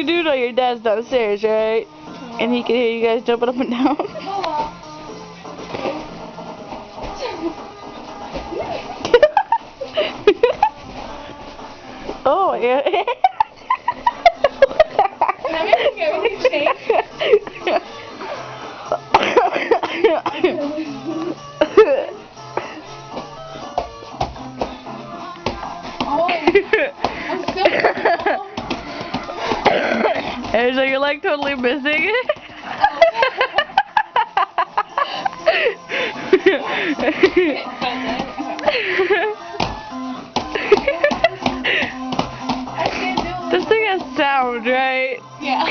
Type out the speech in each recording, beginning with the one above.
You do know your dad's downstairs, right? And he can hear you guys jumping up and down. Oh, yeah. That makes everything change. And so you're like totally missing it. This thing has sound, right? Yeah.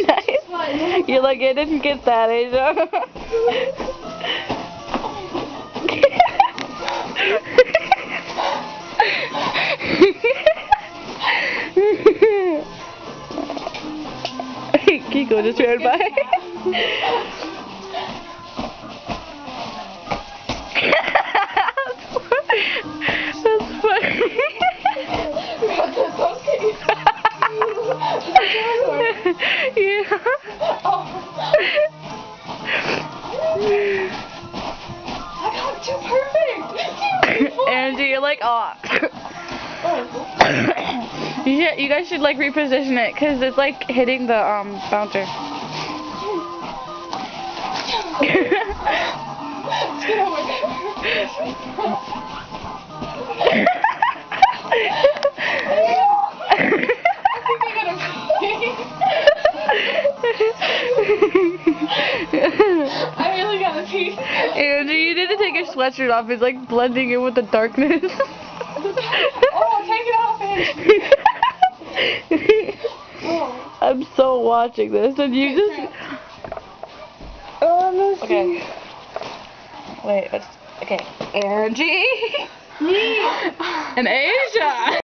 Nice. You're like, I didn't get that, Asia. Kiko just ran by. That's funny. Yeah. I got it too perfect. Angie, you're like, oh. You guys should like reposition it because it's like hitting the bouncer. I really gotta pee. Angie, you need to take your sweatshirt off. It's like blending in with the darkness. Oh, take it off, Angie. I'm so watching this, and you just. Okay. Wait. Okay. Angie. Me. And Asia.